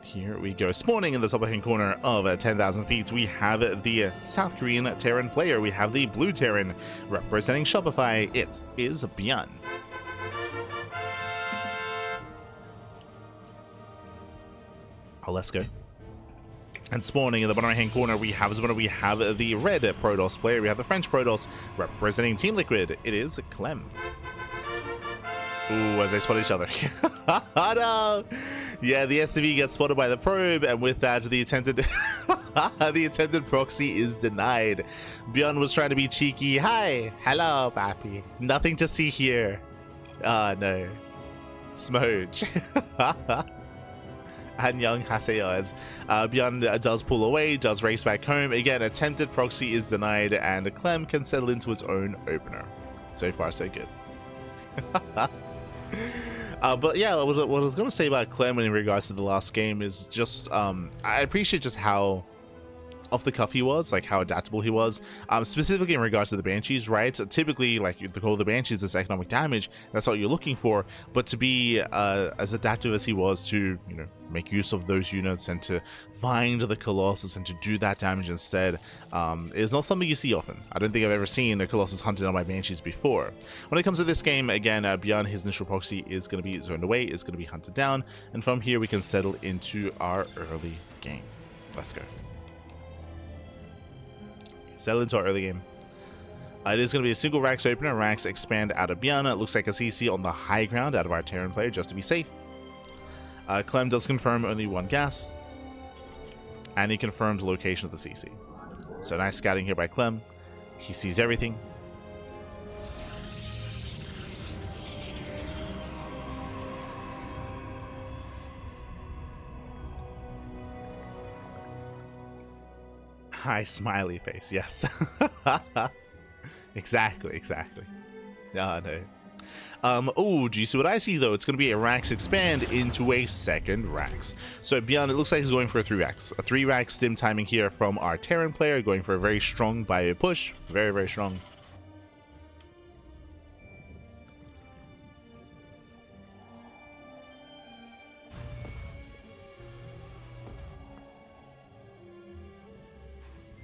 Here we go. Spawning in the top left-hand corner of 10,000 feet, we have the South Korean Terran player. We have the blue Terran representing Shopify. It is ByuN. Oh, let's go. And spawning in the bottom right-hand corner, we have the red Protoss player. We have the French Protoss representing Team Liquid. It is Clem. Ooh, as they spot each other. Oh, no. Yeah, the SCV gets spotted by the probe, and with that, the attempted the attempted proxy is denied. ByuN was trying to be cheeky. Hi, hello, Pappy. Nothing to see here. Ah, no. Smooch. Annyeong haseyo, as ByuN does pull away, does race back home. Again, attempted proxy is denied, and Clem can settle into his own opener. So far, so good. But yeah, what I was going to say about Clem in regards to the last game is just, I appreciate just how off the cuff he was, like how adaptable he was, specifically in regards to the Banshees, right? So typically, like, the goal of the Banshees is economic damage, that's what you're looking for, but to be as adaptive as he was to, you know, make use of those units and to find the Colossus and to do that damage instead is not something you see often. I don't think I've ever seen a Colossus hunted down by Banshees before. When it comes to this game, again, ByuN, his initial proxy is going to be zoned away, is going to be hunted down, and from here we can settle into our early game. Let's go. Settle into our early game. It is going to be a single Rax opener. Rax expand out of ByuN. It looks like a CC on the high ground out of our Terran player, just to be safe. Clem does confirm only one gas, and he confirms the location of the CC. So nice scouting here by Clem. He sees everything. Hi, smiley face. Yes. Exactly. No. Oh, do you see what I see though? It's going to be a Rax expand into a second Rax. So ByuN, it looks like he's going for a 3-Rax. A 3-Rax stim timing here from our Terran player, going for a very strong bio push. Very strong.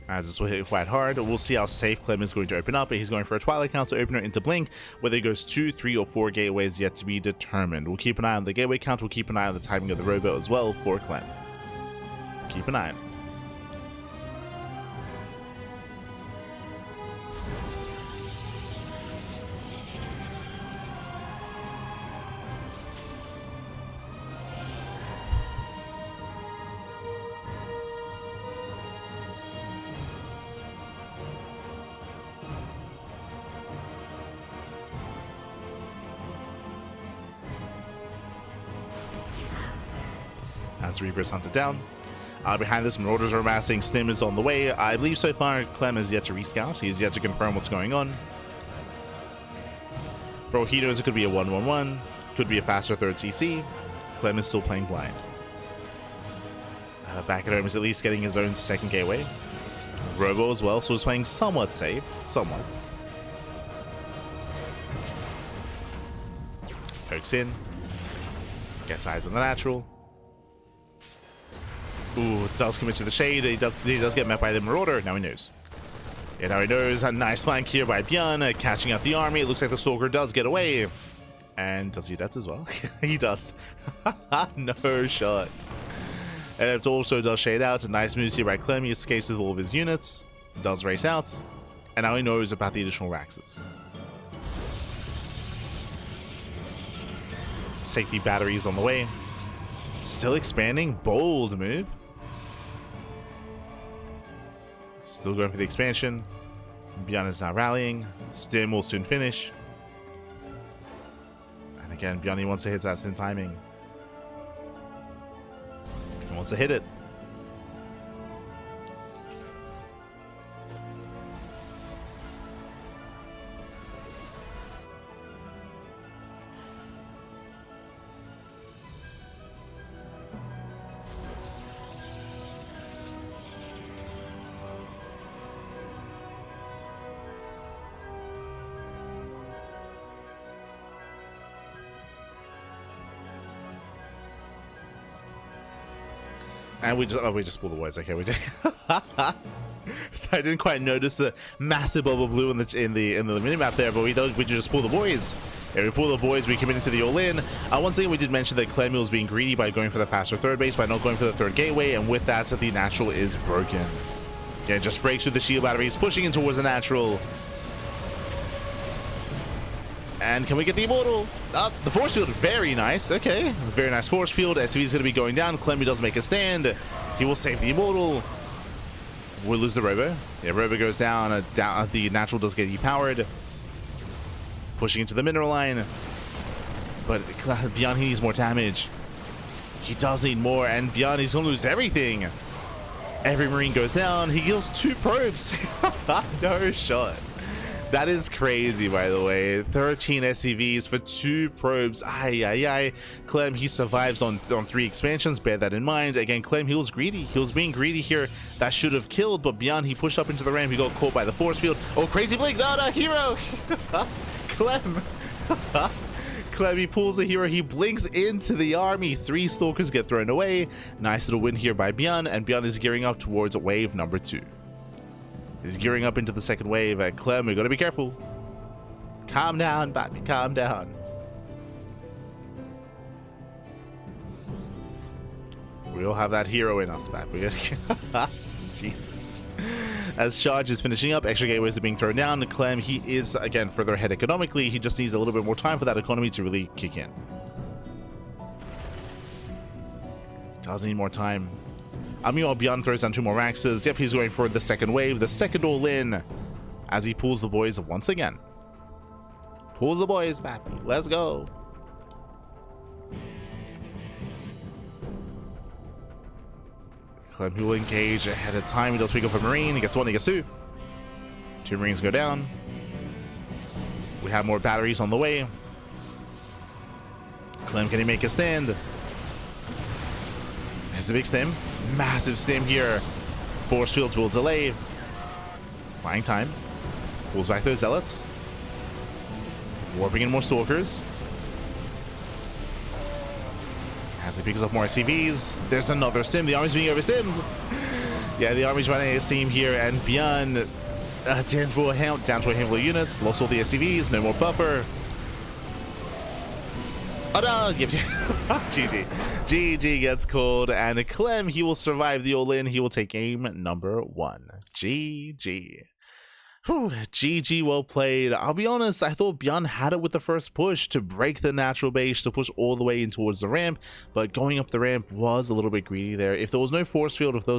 As this will hit quite hard, we'll see how safe Clem is going to open up. He's going for a Twilight Council opener into Blink, whether it goes 2, 3, or 4 gateways yet to be determined. We'll keep an eye on the gateway count, we'll keep an eye on the timing of the robot as well for Clem. Keep an eye on it. As Reaper's hunted down. Behind this, Marauders are amassing. Stim is on the way. I believe so far Clem is yet to rescout. He's yet to confirm what's going on. For all he knows, it could be a 1-1-1. Could be a faster third CC. Clem is still playing blind. Back at home is at least getting his own second gateway. Robo as well, so he's playing somewhat safe. Somewhat. Pokes in. Gets eyes on the natural. Ooh, does commit to the shade. He does get met by the Marauder. Now he knows. Yeah, now he knows. A nice flank here by ByuN, catching out the army. It looks like the Stalker does get away. And does he adapt as well? He does. No shot. Adapt also does shade out. A nice moves here by Clem. He escapes with all of his units. Does race out. And now he knows about the additional Raxes. Safety batteries on the way. Still expanding. Bold move. Still going for the expansion. ByuN is now rallying. Stim will soon finish. And again, ByuN wants to hit that stim timing. He wants to hit it. And we just pull the boys. Okay, we just. So I didn't quite notice the massive bubble blue in the minimap there, but we just pull the boys. Yeah, we pull the boys, we commit into the all-in. Once again, we did mention that Clem was being greedy by going for the faster third base, by not going for the third gateway, and with that, the natural is broken. Yeah, just breaks through the shield batteries, pushing in towards the natural. And can we get the immortal? The force field, very nice. Okay, very nice force field. SCV is going to be going down. Clem does make a stand. He will save the immortal. We'll lose the robo. Yeah, robo goes down. The natural does get depowered. Pushing into the mineral line. But ByuN, he needs more damage. He does need more, and ByuN, he's going to lose everything. Every Marine goes down. He kills 2 probes. No shot. That is crazy, by the way. 13 SCVs for 2 probes. Ay. Clem, he survives on 3 expansions. Bear that in mind. Again, Clem, he was greedy. He was being greedy here. That should have killed, but ByuN, he pushed up into the ramp. He got caught by the force field. Oh, crazy blink. No, hero. Clem. Clem, he pulls a hero. He blinks into the army. 3 stalkers get thrown away. Nice little win here by ByuN, and ByuN is gearing up towards wave number 2. He's gearing up into the second wave. Clem, we gotta be careful. Calm down, baby, calm down. We all have that hero in us, baby. Jesus. As charge is finishing up, extra gateways are being thrown down. Clem, he is, again, further ahead economically. He just needs a little bit more time for that economy to really kick in. Does need more time. Meanwhile, ByuN throws down 2 more Raxes. Yep, he's going for the second wave, the second all-in, as he pulls the boys once again. Pulls the boys back. Let's go. Clem will engage ahead of time. He does pick up a Marine. He gets 1, he gets 2. 2 Marines go down. We have more batteries on the way. Clem, can he make a stand? There's a big stim. Massive stim here. Force fields will delay. Buying time. Pulls back those zealots. Warping in more stalkers. As he picks up more SCVs. There's another stim. The army's being overstimmed. Yeah, the army's running a steam here, and ByuN down to a handful of units. Lost all the SCVs. No more buffer. Oh no! GG. GG gets called, and Clem, he will survive the all-in. He will take game number 1. GG. Whew, GG, well played. I'll be honest, I thought ByuN had it with the first push to break the natural base, to push all the way in towards the ramp, but going up the ramp was a little bit greedy there. If there was no force field, if there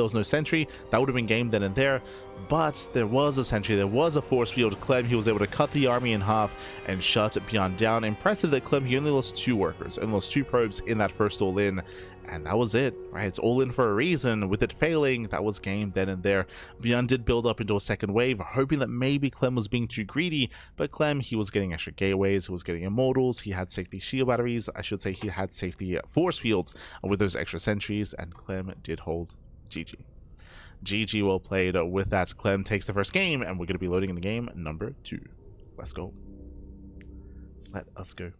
was no sentry, that would have been game then and there. But there was a sentry, there was a force field. Clem, he was able to cut the army in half and shut ByuN down. Impressive that Clem, he only lost 2 workers, only lost 2 probes in that first all-in, and that was it, right? It's all in for a reason. With it failing, that was game then and there. ByuN did build up into a second wave, hoping that maybe Clem was being too greedy, but Clem, he was getting extra gateways, he was getting immortals, he had safety shield batteries, I should say he had safety force fields with those extra sentries, and Clem did hold. GG. GG, well played. With that, Clem takes the first game, and we're going to be loading in the game number 2. Let's go. Let us go.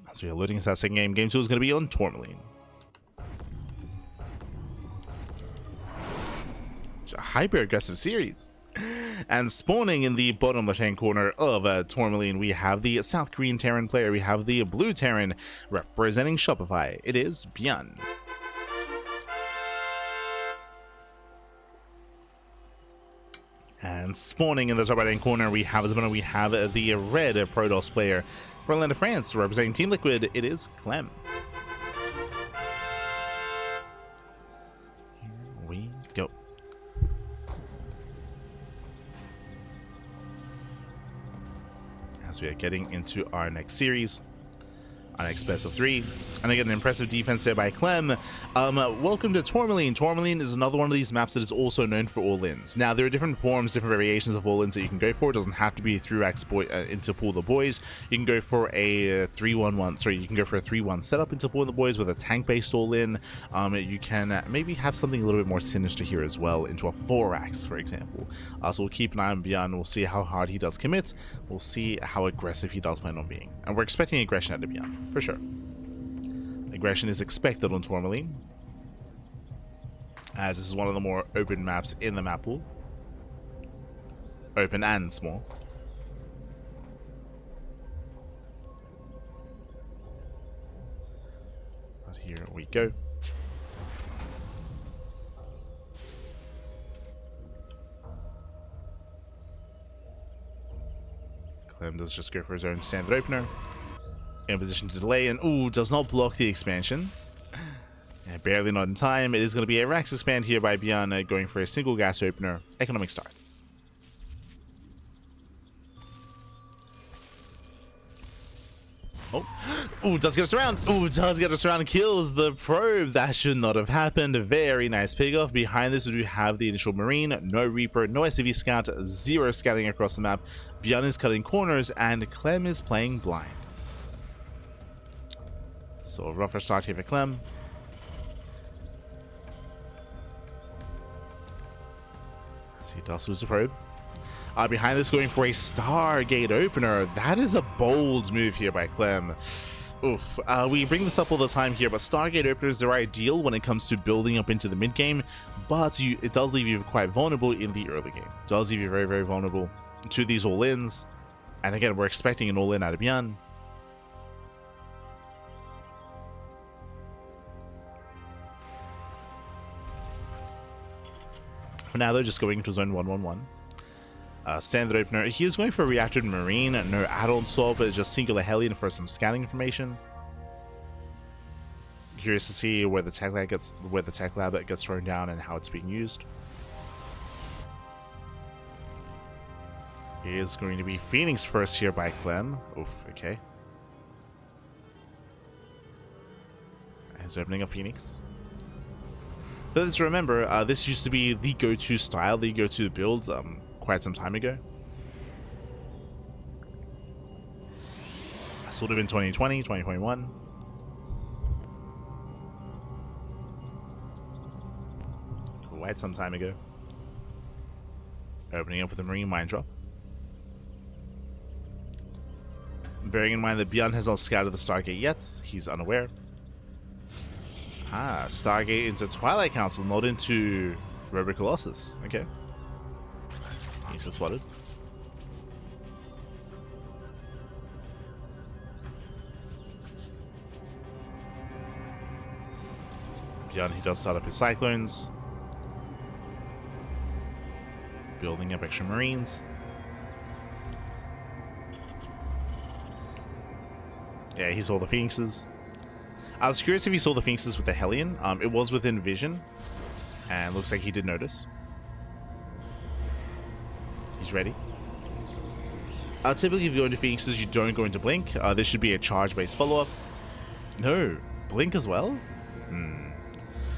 As we are loading into that second game, game 2 is going to be on Tourmaline. It's a hyper-aggressive series. And spawning in the bottom left-hand corner of Tourmaline, we have the South Korean Terran player. We have the blue Terran representing Shopify. It is ByuN. And spawning in the top right-hand corner, we have the red Protoss player from Land of France, representing Team Liquid. It is Clem. Here we go. As we are getting into our next series, our next best of 3, and again, an impressive defense there by Clem. Welcome to Tourmaline. Tourmaline is another one of these maps that is also known for all-ins. Now, there are different forms, different variations of all-ins that you can go for. It doesn't have to be through into Pull the Boys. You can go for a 3-1-1. Sorry, you can go for a 3-1 setup into Pull the Boys with a tank-based all-in. You can maybe have something a little bit more sinister here as well, into a 4-axe, for example. So we'll keep an eye on ByuN. We'll see how hard he does commit. We'll see how aggressive he does plan on being. And we're expecting aggression out of ByuN, for sure. Aggression is expected on Tourmaline, as this is one of the more open maps in the map pool. Open and small. But here we go. Clem does just go for his own standard opener. In position to delay, and ooh, does not block the expansion. And barely not in time. It is going to be a Rax expand here by ByuN, going for a single gas opener. Economic start. Oh, ooh, does get us around. Ooh, does get us around and kills the probe. That should not have happened. Very nice pick-off. Behind this, we do have the initial Marine, no Reaper, no SCV Scout, 0 scouting across the map. ByuN is cutting corners, and Clem is playing blind. So, rougher start here for Clem. As he does lose the probe. Behind this, going for a Stargate opener. That is a bold move here by Clem. Oof. We bring this up all the time here, but Stargate openers are ideal when it comes to building up into the mid game, but it does leave you quite vulnerable in the early game. It does leave you very, very vulnerable to these all-ins. And again, we're expecting an all-in out of ByuN. For now, though, just going into zone 1-1-1. Standard opener. He is going for a reactor Marine, no add-on swap, but just singular Hellion for some scanning information. Curious to see where the tech lab gets thrown down and how it's being used. It is going to be Phoenix first here by Clem. Oof, okay. He's opening up Phoenix. Let's remember, this used to be the go-to style, the go-to build quite some time ago. Sort of in 2020, 2021. Quite some time ago. Opening up with a Marine Mine Drop. Bearing in mind that ByuN has not scouted the Stargate yet, he's unaware. Stargate into Twilight Council, not into Robo Colossus. Okay. He's spotted. ByuN, he does start up his Cyclones. Building up extra Marines. Yeah, he saw the Phoenixes. I was curious if he saw the Phoenixes with the Hellion. It was within vision, and looks like he did notice. He's ready. Typically, if you go into Phoenixes, you don't go into Blink. This should be a charge-based follow-up. No, Blink as well?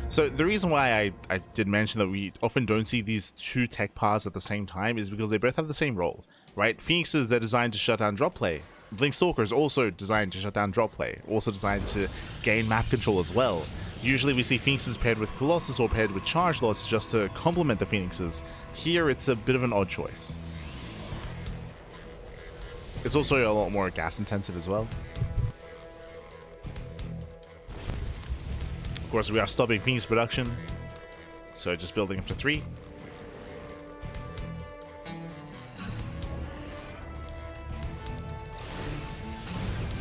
So the reason why I did mention that we often don't see these two tech paths at the same time is because they both have the same role, right? Phoenixes, they're designed to shut down drop play. Blink Stalker is also designed to shut down drop play, also designed to gain map control as well. Usually we see Phoenixes paired with Colossus or paired with Charge Lots just to complement the Phoenixes. Here it's a bit of an odd choice. It's also a lot more gas intensive as well. Of course, we are stopping Phoenix production, so just building up to 3.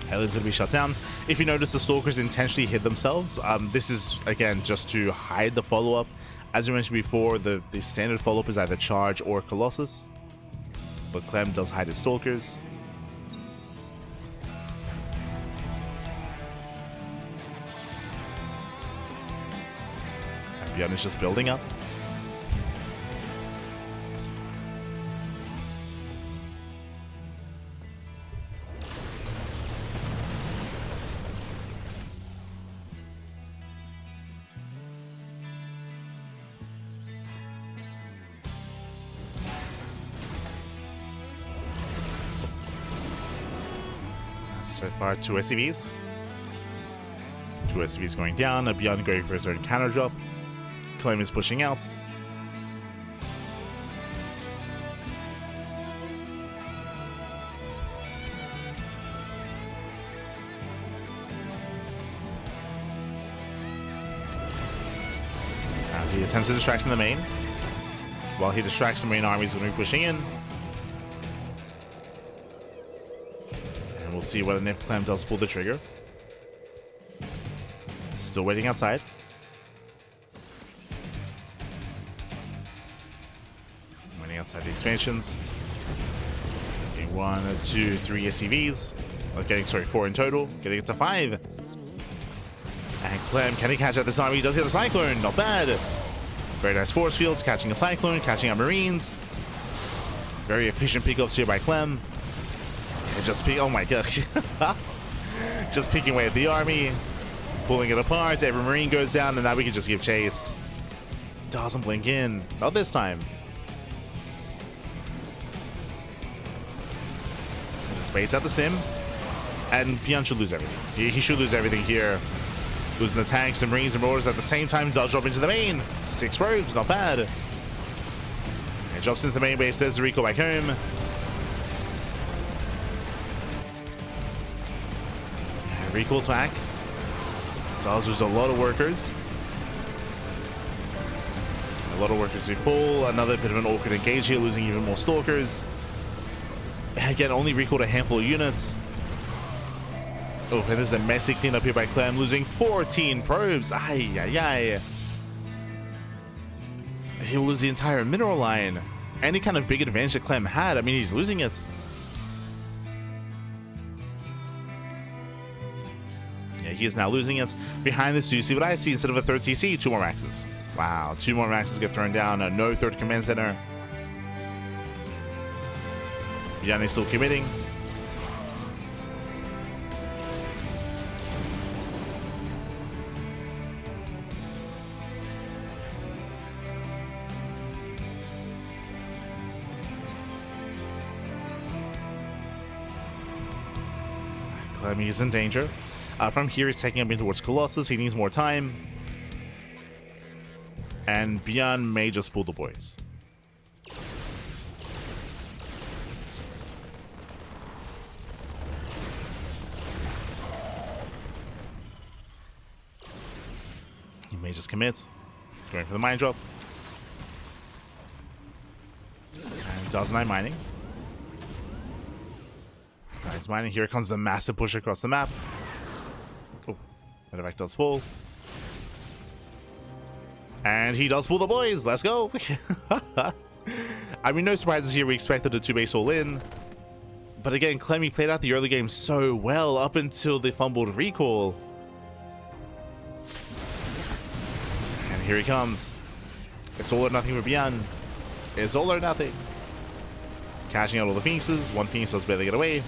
Hellion's going to be shut down. If you notice, the Stalkers intentionally hid themselves. This is, again, just to hide the follow-up. As I mentioned before, the standard follow-up is either Charge or Colossus, but Clem does hide his Stalkers. ByuN is just building up. So far, 2 SCVs. 2 SCVs going down, ByuN going for his own counter drop. Clem is pushing out. He attempts to distract in the main. While he distracts the main army, he's going to be pushing in. And we'll see whether if Clem does pull the trigger. Still waiting outside. Waiting outside the expansions. Getting 1, 2, 3 SCVs. Getting, sorry, 4 in total. Getting it to 5. And Clem, can he catch out this army? He does get a Cyclone. Not bad. Very nice force fields. Catching a Cyclone. Catching out Marines. Very efficient pickoffs here by Clem. And just pick. Oh my god. Just picking away at the army. Pulling it apart. Every Marine goes down. And now we can just give chase. Doesn't blink in. Not this time. Just baits out the stim. And ByuN should lose everything. He should lose everything here. Losing the tanks and Marines and Marauders at the same time. Does drop into the main. 6 probes, not bad. It drops into the main base. There's the recall back home. And recalls back. Does lose a lot of workers. A lot of workers do fall. Another bit of an awkward engage here, losing even more stalkers. Again, only recalled a handful of units. Oh, and there's a messy cleanup here by Clem, losing 14 probes. Ay, ay, ay. He'll lose the entire mineral line. Any kind of big advantage that Clem had, I mean, he's losing it. Yeah, he is now losing it. Behind this, do you see what I see? Instead of a third TC, 2 more maxes. Wow, 2 more maxes get thrown down. No third command center. ByuN is still committing. Clem is in danger. From here, he's taking him in towards Colossus. He needs more time. And ByuN may just pull the boys. He may just commit. Going for the mine drop. And does 9 mining. Nice mining. Here comes the massive push across the map. Oh, medevac does fall. And he does pull the boys. Let's go. I mean, no surprises here. We expected a 2-base all in. But again, Clem played out the early game so well up until the fumbled recall. And here he comes. It's all or nothing for ByuN. It's all or nothing. Catching out all the Phoenixes. 1 Phoenix does barely get away.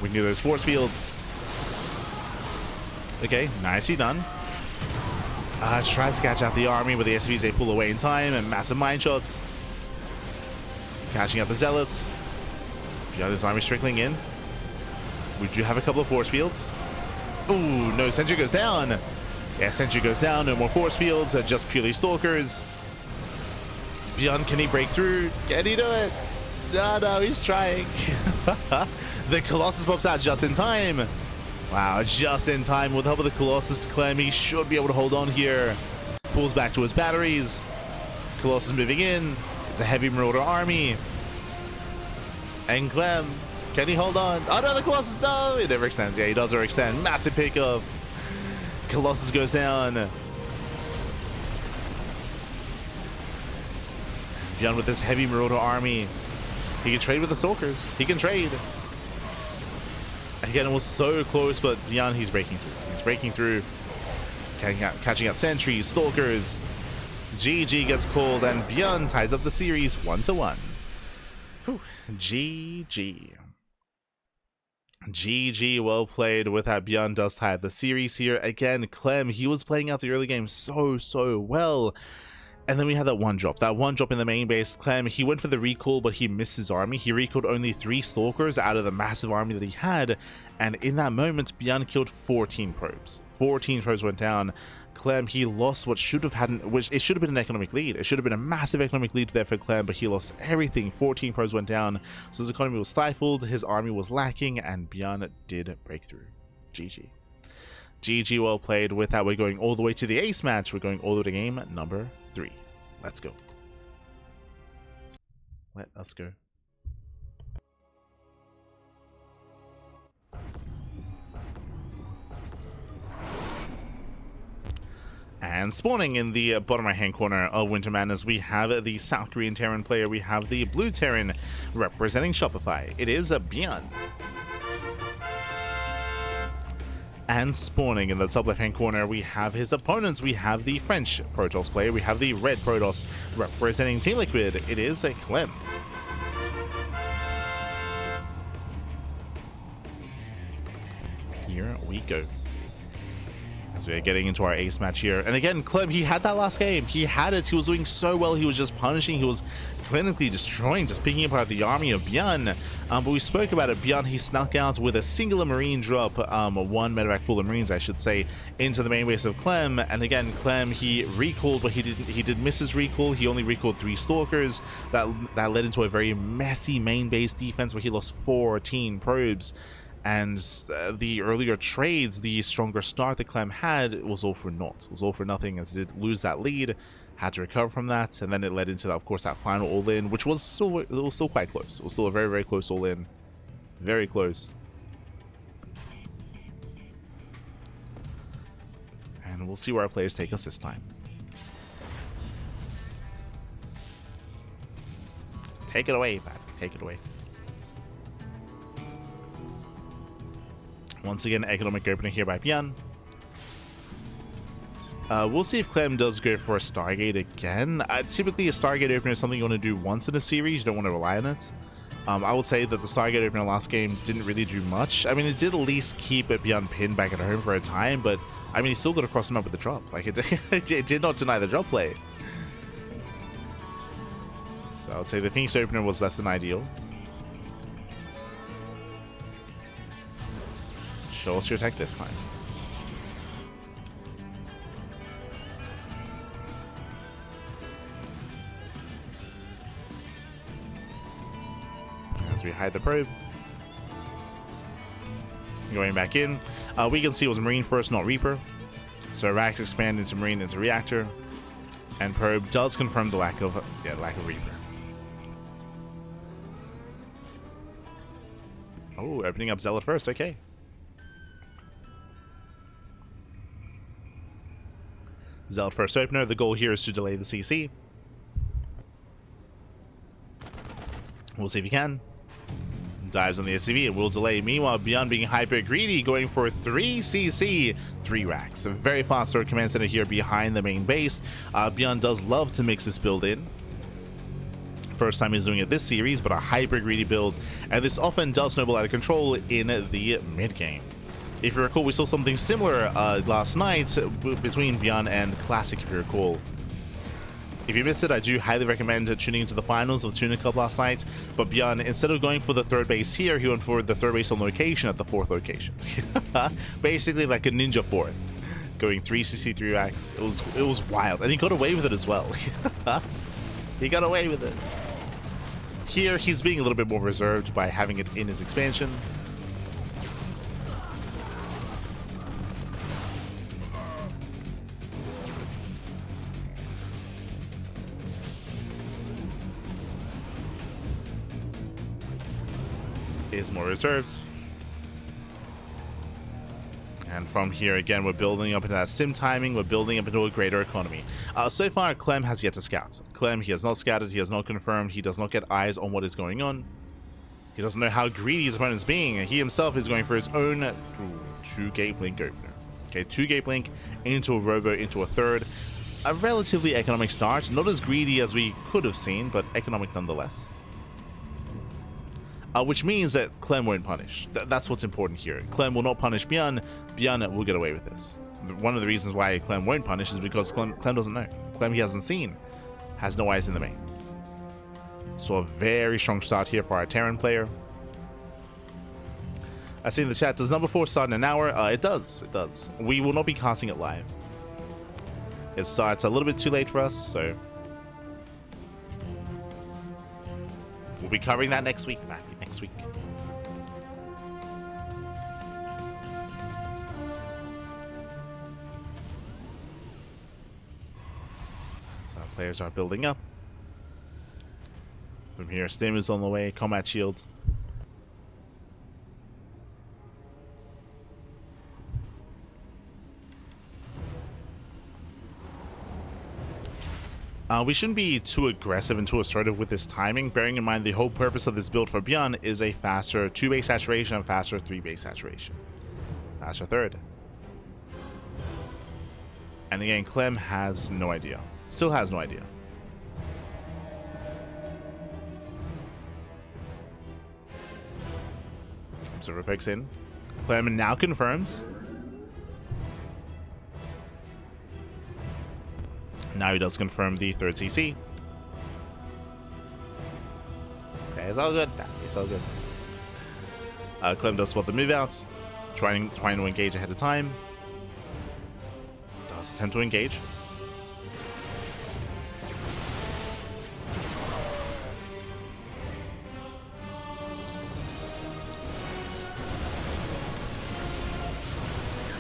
We knew those force fields. Okay, nicely done. Tries to catch out the army, but the SVs they pull away in time, and massive mine shots. Catching out the zealots. ByuN's army trickling in. We do have a couple of force fields. Ooh, no, sentry goes down. Yeah, sentry goes down. No more force fields. Just purely stalkers. ByuN, can he break through? Can he do it? No, he's trying. The Colossus pops out just in time. Wow, just in time. With the help of the Colossus, Clem, he should be able to hold on here. Pulls back to his batteries. Colossus moving in. It's a heavy Marauder army. And Clem, can he hold on? Oh no, the Colossus, no! It never extends. Yeah, he does overextend. Massive pickup. Colossus goes down. ByuN with this heavy Marauder army. He can trade with the Stalkers. He can trade. Again, it was so close, but ByuN, he's breaking through. He's breaking through. Catching out sentries, Stalkers. GG gets called, and ByuN ties up the series 1-1. Whew. GG. GG, well played with that. ByuN does tie up the series here. Again, Clem, he was playing out the early game so well. And then we had that one drop in the main base. Clem, he went for the recall, but he missed his army. He recalled only 3 stalkers out of the massive army that he had. And in that moment, ByuN killed 14 probes. 14 probes went down. Clem, he lost what should have it should have been an economic lead. It should have been a massive economic lead there for Clem, but he lost everything. 14 probes went down. So his economy was stifled, his army was lacking, and ByuN did break through. GG. GG, well played. With that, we're going all the way to the ace match. We're going all the way to game number 3. Let's go. Let us go. And spawning in the bottom right hand corner of Winter Madness, we have the South Korean Terran player. We have the blue Terran representing Shopify. It is a ByuN. And spawning in the top left hand corner, we have his opponents. We have the French Protoss player. We have the red Protoss representing Team Liquid. It is a Clem. Here we go. As we are getting into our ace match here. And again, Clem, he had that last game. He had it. He was doing so well. He was just punishing. He was clinically destroying, just picking apart the army of ByuN. But we spoke about it. ByuN, he snuck out with a singular Marine drop, one medevac full of Marines, I should say, into the main base of Clem. And again, Clem, he recalled, but he did miss his recall. He only recalled 3 Stalkers. That led into a very messy main base defense where he lost 14 probes. And the earlier trades, the stronger start that Clem had, was all for naught. It was all for nothing, as it did lose that lead, had to recover from that, and then it led into, of course, that final all-in, which was still quite close. It was still a very, very close all-in. Very close. And we'll see where our players take us this time. Take it away, man. Take it away. Once again, economic opener here by ByuN. We'll see if Clem does go for a Stargate again. Typically, a Stargate opener is something you want to do once in a series. You don't want to rely on it. I would say that the Stargate opener last game didn't really do much. I mean, it did at least keep ByuN pinned back at home for a time, but I mean, he still got across him up with the drop. Like, it did not deny the drop play. So I would say the Phoenix opener was less than ideal. Show us your tech this time. As we hide the probe. Going back in. We can see it was Marine first, not Reaper. So Rax expand into Marine into Reactor. And probe does confirm the lack of Reaper. Oh, opening up Zealot first, okay. Zealot first opener. The goal here is to delay the CC. We'll see if he can. Dives on the SCV. It will delay. Meanwhile, ByuN being hyper greedy, going for 3 CC, 3 racks. A very fast start command center here behind the main base. ByuN does love to mix this build in. First time he's doing it this series, but a hyper greedy build. And this often does snowball out of control in the mid game. If you recall, we saw something similar last night between ByuN and Classic, if you recall. If you missed it, I do highly recommend tuning into the finals of Tuna Cup last night. But ByuN, instead of going for the 3rd base here, he went for the 3rd base on location at the 4th location. Basically like a ninja 4th. Going 3 CC, 3 racks. It was wild. And he got away with it as well. He got away with it. Here, he's being a little bit more reserved by having it in his expansion. Is more reserved. And from here again, we're building up into that sim timing, we're building up into a greater economy. So far, Clem has yet to scout. Clem, he has not scouted, he has not confirmed, he does not get eyes on what is going on. He doesn't know how greedy his opponent's being, and he himself is going for his own 2-gate blink opener. Okay, 2-gate blink into a robo, into a 3rd. A relatively economic start, not as greedy as we could have seen, but economic nonetheless. Which means that Clem won't punish. That's what's important here. Clem will not punish ByuN. ByuN will get away with this. One of the reasons why Clem won't punish is because Clem doesn't know. Clem he hasn't seen. Has no eyes in the main. So a very strong start here for our Terran player. I see in the chat, does number 4 start in an hour? It does. It does. We will not be casting it live. It starts a little bit too late for us, so... We'll be covering that next week, Matthew. Next week. Players are building up. From here, Stim is on the way. Combat shields. We shouldn't be too aggressive and too assertive with this timing, bearing in mind the whole purpose of this build for ByuN is a faster 2-base saturation and faster 3-base saturation. Faster third. And again, Clem has no idea. Still has no idea. Observer picks in. Clem now confirms. Now he does confirm the third CC. Okay, it's all good. It's all good. Clem does spot the move outs, trying to engage ahead of time. Does attempt to engage.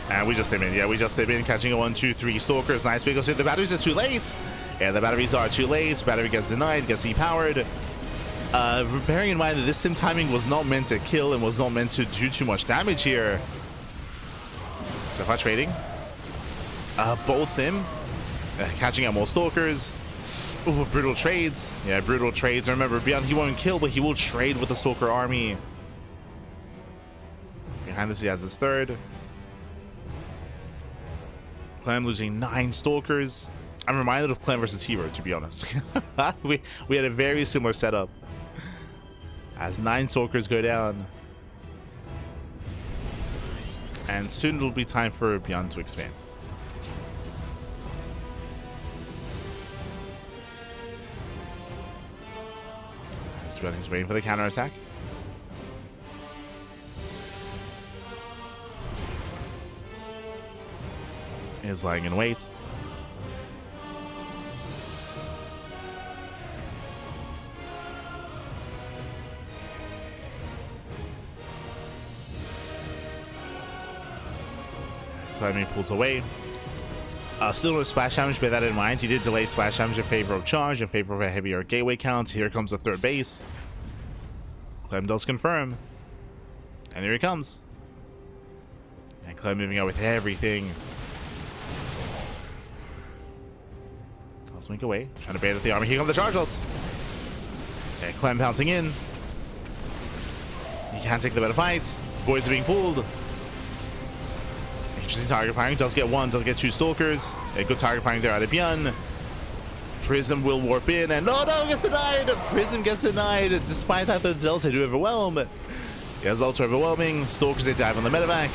And we just stayed in. Yeah, we just stayed in, catching a 1, 2, 3 Stalkers. Nice because the batteries are too late. Yeah, the batteries are too late. Battery gets denied, gets depowered. Bearing in mind that this sim timing was not meant to kill and was not meant to do too much damage here. So far trading. Bold sim. Catching out more Stalkers. Ooh, brutal trades. Yeah, brutal trades. Remember, ByuN, he won't kill, but he will trade with the Stalker army. Behind this, he has his third. Clem losing 9 Stalkers. I'm reminded of Clem versus Hero, to be honest. we had a very similar setup. As 9 Stalkers go down. And soon it'll be time for ByuN to expand. He's waiting for the counterattack. Is lying in wait. Clem pulls away. Still no splash damage, bear that in mind. He did delay splash damage in favor of charge, in favor of a heavier gateway count. Here comes the third base. Clem does confirm. And here he comes. And Clem moving out with everything. Let's make away. Trying to bait at the army. Here come the charge ults. Okay, Clem pouncing in. He can't take the better fights. Boys are being pulled. Interesting target firing. Does get 1, does get 2 Stalkers. A good target firing there out of ByuN. Prism will warp in, and no, gets denied. Prism gets denied. Despite that, the Zelts do overwhelm. Yeah, Zelts are overwhelming. Stalkers, they dive on the medevac.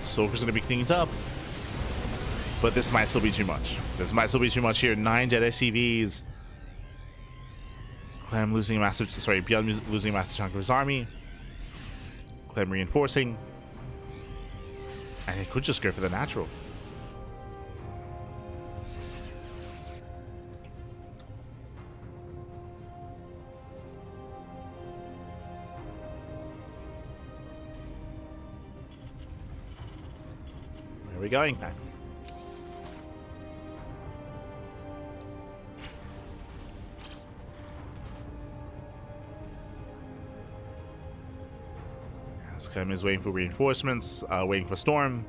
Stalkers gonna be cleaned up. But this might still be too much. This might still be too much here. 9 dead SCVs. Clem losing a massive... Sorry, ByuN losing a massive chunk of his army. Clem reinforcing. And he could just go for the natural. Where are we going, Pat? Clem is waiting for reinforcements, waiting for Storm.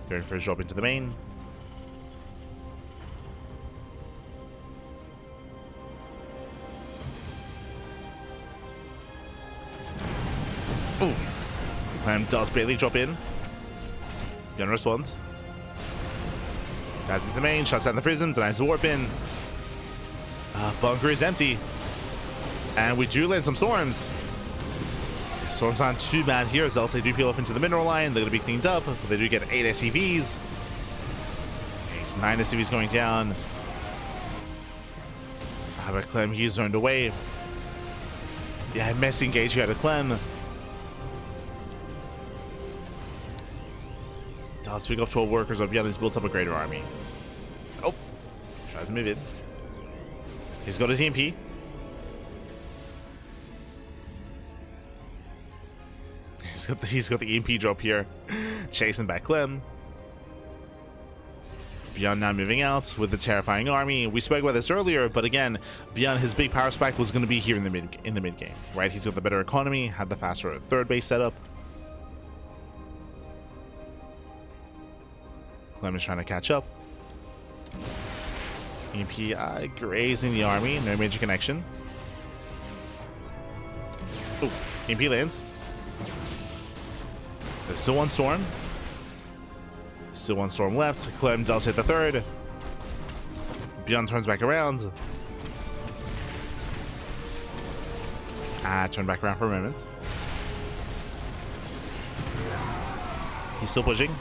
Going for a drop into the main. Ooh. Clem does barely drop in. ByuN responds. Dives into main, shuts down the prism, denies the warp in. Bunker is empty. And we do land some storms. Storms aren't too bad here, as else they do peel off into the mineral line. They're going to be cleaned up, but they do get 8 SCVs. Okay, 9 SCVs going down. How about Clem? He's zoned away. Yeah, messy engage here out of Clem. Does pick up 12 workers, but ByuN has built up a greater army. Oh, tries to move in. He's got his EMP. He's got the EMP drop here, chasing back Clem. ByuN now moving out with the terrifying army. We spoke about this earlier, but again, ByuN, his big power spike was going to be here in the mid game, right? He's got the better economy, had the faster third base setup. Clem is trying to catch up. EMP grazing the army, no major connection. Oh, EMP lands. There's still one storm. Still one storm left. Clem does hit the third. ByuN turns back around. Turn back around for a moment. He's still pushing.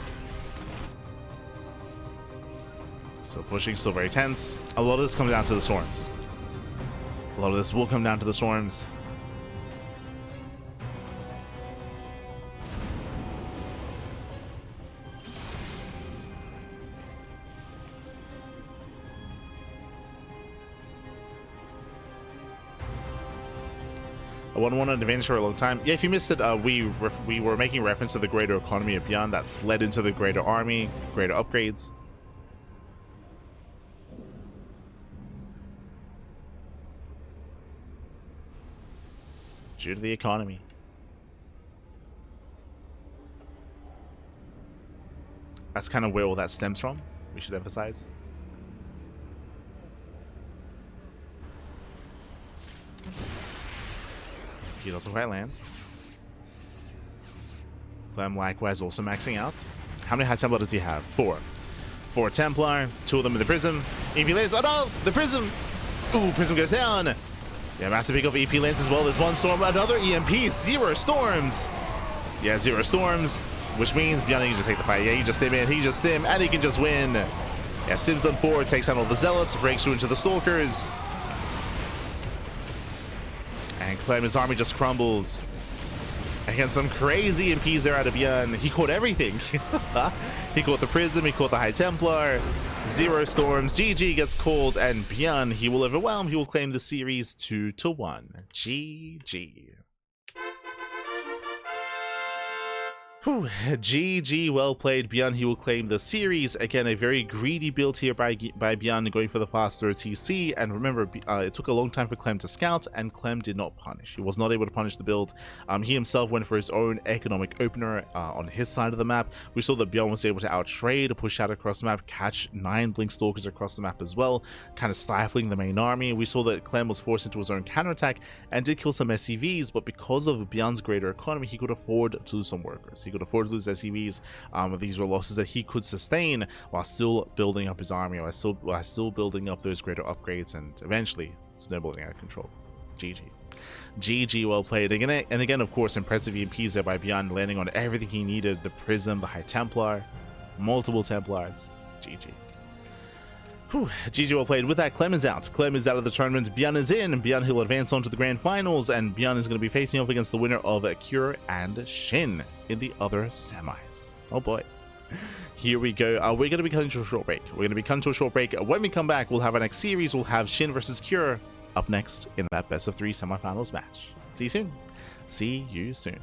Still pushing, still very tense. A lot of this comes down to the storms. A lot of this will come down to the storms. A 1-1 advantage for a long time. Yeah, if you missed it, we were making reference to the greater economy of ByuN that's led into the greater army, greater upgrades. Due to the economy. That's kind of where all that stems from, we should emphasize. He doesn't quite land. Clem likewise also maxing out. How many high Templar does he have? 4. 4 Templar, 2 of them in the Prism. EP lands. Oh no! The Prism! Ooh, Prism goes down. Yeah, massive pick up EP lands as well. There's one storm, another EMP, 0 storms. Yeah, 0 storms, which means ByuN can just take the fight. Yeah, he just stim in, he just stim, and he can just win. Yeah, stims on 4, takes down all the Zealots, breaks through into the Stalkers. And Clem, his army just crumbles. Again, some crazy EMPs there out of ByuN. He caught everything. He caught the Prism, he caught the High Templar. 0 storms. GG gets called, and ByuN, he will overwhelm. He will claim the series 2-1. GG. Whew. GG, well played, ByuN. He will claim the series. Again, a very greedy build here by ByuN, going for the faster TC. And remember, it took a long time for Clem to scout, and Clem did not punish. He was not able to punish the build. He himself went for his own economic opener on his side of the map. We saw that ByuN was able to outtrade, push out across the map, catch 9 Blink Stalkers across the map as well, kind of stifling the main army. We saw that Clem was forced into his own counterattack and did kill some SCVs, but because of ByuN's greater economy, he could afford to lose some workers. He could afford to lose SCVs. These were losses that he could sustain while still building up his army, while still building up those greater upgrades, and eventually snowballing out of control. GG. GG, well played. And again, of course, impressive EMPs there by ByuN, landing on everything he needed. The Prism, the High Templar, multiple Templars. GG. Whew, GG, well played. With that, Clem is out. Clem is out of the tournament. ByuN is in. ByuN, he'll advance on to the grand finals, and ByuN is going to be facing off against the winner of Cure and Shin in the other semis. Oh boy. Here we go. We're going to be cutting to a short break. When we come back, we'll have our next series. We'll have Shin versus Cure up next in that best of 3 semifinals match. See you soon. See you soon.